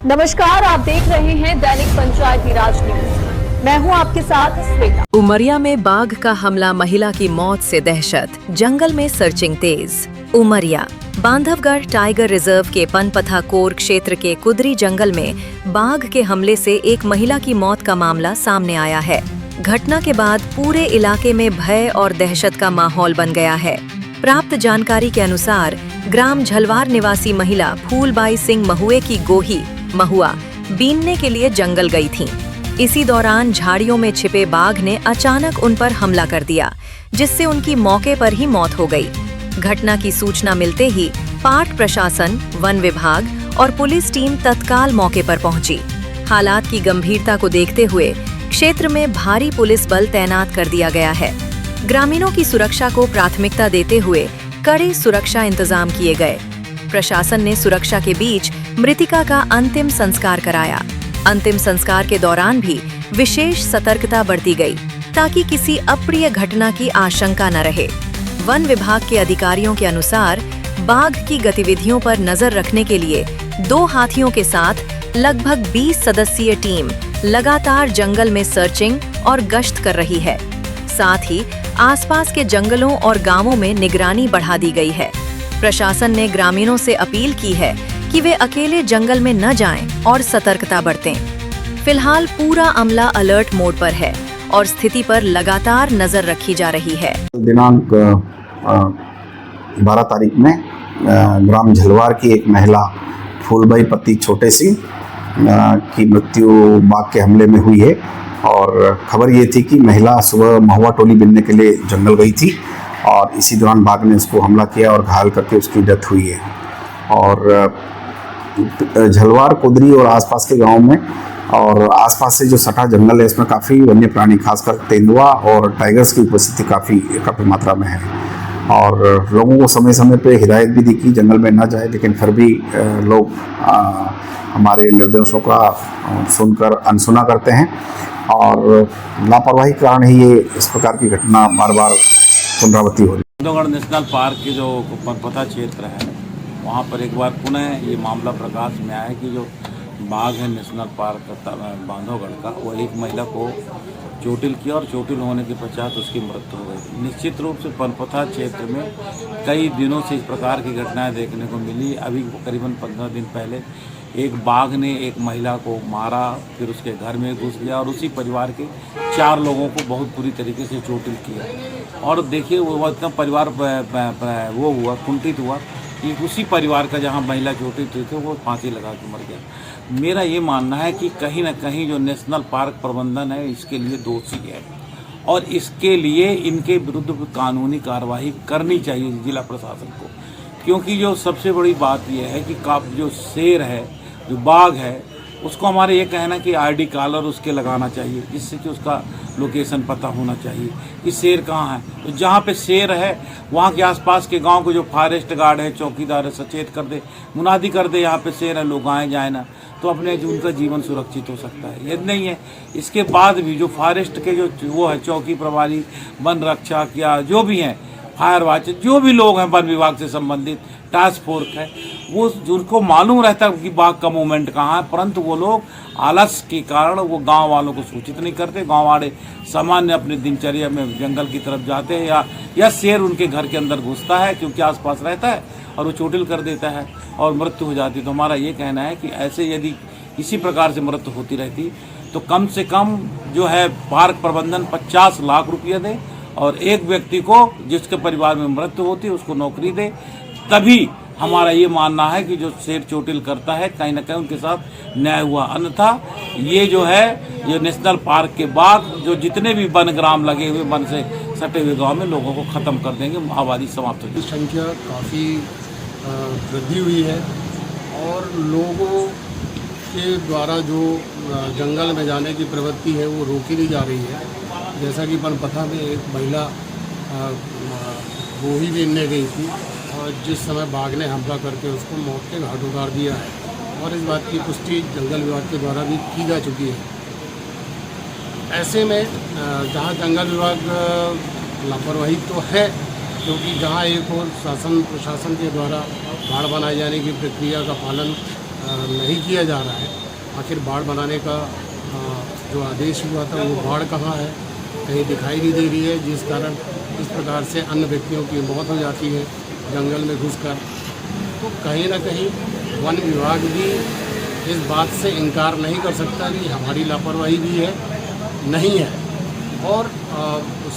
नमस्कार, आप देख रहे हैं दैनिक पंचायती राज न्यूज। मैं हूं आपके साथ श्वेता। उमरिया में बाघ का हमला, महिला की मौत से दहशत, जंगल में सर्चिंग तेज। उमरिया बांधवगढ़ टाइगर रिजर्व के पनपथा कोर क्षेत्र के कुदरी जंगल में बाघ के हमले से एक महिला की मौत का मामला सामने आया है। घटना के बाद पूरे इलाके में भय और दहशत का माहौल बन गया है। प्राप्त जानकारी के अनुसार ग्राम झलवार निवासी महिला फूलबाई सिंह महुए की गोही महुआ बीनने के लिए जंगल गई थीं। इसी दौरान झाड़ियों में छिपे बाघ ने अचानक उन पर हमला कर दिया, जिससे उनकी मौके पर ही मौत हो गई। घटना की सूचना मिलते ही पार्क प्रशासन, वन विभाग और पुलिस टीम तत्काल मौके पर पहुंची। हालात की गंभीरता को देखते हुए क्षेत्र में भारी पुलिस बल तैनात कर दिया गया है। ग्रामीणों की सुरक्षा को प्राथमिकता देते हुए कड़े सुरक्षा इंतजाम किए गए। प्रशासन ने सुरक्षा के बीच मृतिका का अंतिम संस्कार कराया। अंतिम संस्कार के दौरान भी विशेष सतर्कता बरती गई, ताकि किसी अप्रिय घटना की आशंका न रहे। वन विभाग के अधिकारियों के अनुसार बाघ की गतिविधियों पर नजर रखने के लिए 2 हाथियों के साथ लगभग 20 सदस्यीय टीम लगातार जंगल में सर्चिंग और गश्त कर रही है। साथ ही आसपास के जंगलों और गांवों में निगरानी बढ़ा दी गई है। प्रशासन ने ग्रामीणों से अपील की है कि वे अकेले जंगल में न जाएं और सतर्कता बरतें। फिलहाल पूरा अमला अलर्ट मोड पर है और स्थिति पर लगातार नजर रखी जा रही है। दिनांक 12 तारीख में ग्राम झलवार की एक महिला फूलबाई पति छोटे सिंह की मृत्यु बाघ के हमले में हुई है। और खबर ये थी कि महिला सुबह महुआ टोली बीनने के लिए जंगल गई थी और इसी दौरान बाघ ने उसको हमला किया और घायल करके उसकी डेथ हुई है। और झलवार, कुदरी और आसपास के गांव में और आसपास से जो सटा जंगल है, इसमें काफ़ी वन्य प्राणी, खासकर तेंदुआ और टाइगर्स की उपस्थिति काफ़ी मात्रा में है। और लोगों को समय समय पे हिदायत भी दी कि जंगल में ना जाए, लेकिन फिर भी लोग हमारे निर्देशों का सुनकर अनसुना करते हैं और लापरवाही के कारण ही ये इस प्रकार की घटना बार बार पुनरावृत्ति हो रही है। बांधवगढ़ नेशनल पार्क के जो पनपथा क्षेत्र है, वहाँ पर एक बार पुनः ये मामला प्रकाश में आया कि जो बाघ है नेशनल पार्क बांधवगढ़ का, वो एक महिला को चोटिल किया और चोटिल होने के पश्चात उसकी मृत्यु हो गई। निश्चित रूप से पनपथा क्षेत्र में कई दिनों से इस प्रकार की घटनाएं देखने को मिली। अभी करीबन 15 दिन पहले एक बाघ ने एक महिला को मारा, फिर उसके घर में घुस गया और उसी परिवार के 4 लोगों को बहुत बुरी तरीके से चोटिल किया। और देखिए वो इतना परिवार वो हुआ, कुंठित हुआ कि उसी परिवार का जहां महिला चोटिल थे वो फांसी लगा के मर गया। मेरा ये मानना है कि कहीं ना कहीं जो नेशनल पार्क प्रबंधन है इसके लिए दोषी है और इसके लिए इनके विरुद्ध कानूनी कार्रवाई करनी चाहिए जिला प्रशासन को। क्योंकि जो सबसे बड़ी बात यह है कि जो शेर है, जो बाघ है, उसको हमारे ये कहना कि आईडी कॉलर उसके लगाना चाहिए, जिससे कि उसका लोकेशन पता होना चाहिए कि शेर कहाँ है। तो जहाँ पे शेर है वहाँ के आसपास के गांव को जो फॉरेस्ट गार्ड है, चौकीदार है, सचेत कर दे, मुनादी कर दे यहाँ पे शेर है, लोग आए जाए ना, तो अपने उनका जीवन सुरक्षित हो सकता है। यदि नहीं है, इसके बाद भी जो फॉरेस्ट के जो वो है चौकी प्रभारी, वन रक्षक या जो भी हैं, फायर वाचर, जो भी लोग हैं वन विभाग से संबंधित, टास्क फोर्स है, वो जिनको मालूम रहता है कि बाघ का मूवमेंट कहाँ है, परंतु वो लोग आलस के कारण वो गांव वालों को सूचित नहीं करते। गांव वाले सामान्य अपने दिनचर्या में जंगल की तरफ जाते हैं या शेर उनके घर के अंदर घुसता है क्योंकि आसपास रहता है और वो चोटिल कर देता है और मृत्यु हो जाती है। तो हमारा ये कहना है कि ऐसे यदि इसी प्रकार से मृत्यु होती रहती तो कम से कम जो है पार्क प्रबंधन 50 लाख रुपये दे और एक व्यक्ति को जिसके परिवार में मृत्यु होती है उसको नौकरी दे। तभी हमारा ये मानना है कि जो शेर चोटिल करता है कहीं ना कहीं उनके साथ न्याय हुआ। अन्यथा ये जो है ये नेशनल पार्क के बाद जो जितने भी वन ग्राम लगे हुए वन से सटे हुए गांव में लोगों को ख़त्म कर देंगे, आबादी समाप्त हो जाएगी। संख्या काफ़ी वृद्धि हुई है और लोगों के द्वारा जो जंगल में जाने की प्रवृत्ति है वो रोकी नहीं जा रही है। जैसा कि पनपथा में एक महिला गोही बीनने गई थी और जिस समय बाघ ने हमला करके उसको मौत के घाट उतार दिया है और इस बात की पुष्टि जंगल विभाग के द्वारा भी की जा चुकी है। ऐसे में जहाँ जंगल विभाग लापरवाही तो है, क्योंकि जहाँ एक और शासन प्रशासन के द्वारा बाड़ बनाए जाने की प्रक्रिया का पालन नहीं किया जा रहा है। आखिर बाड़ बनाने का जो आदेश हुआ था वो बाढ़ कहाँ है, कहीं दिखाई नहीं दे रही है, जिस कारण इस प्रकार से अन्य व्यक्तियों की मौत हो जाती है जंगल में घुसकर। तो कहीं ना कहीं वन विभाग भी इस बात से इनकार नहीं कर सकता कि हमारी लापरवाही भी है, नहीं है, और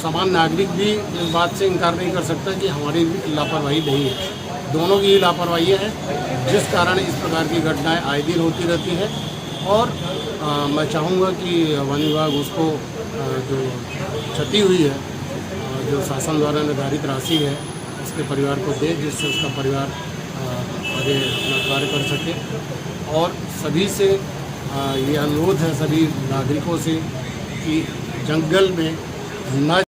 सामान्य नागरिक भी इस बात से इनकार नहीं कर सकता कि हमारी लापरवाही नहीं है। दोनों की ही लापरवाही है, जिस कारण इस प्रकार की घटनाएं आए दिन होती रहती है। और मैं चाहूँगा कि वन विभाग उसको जो क्षति हुई है, जो शासन द्वारा निर्धारित राशि है, उसके परिवार को दे, जिससे उसका परिवार आगे अपना कार्य कर सके। और सभी से ये अनुरोध है, सभी नागरिकों से, कि जंगल में न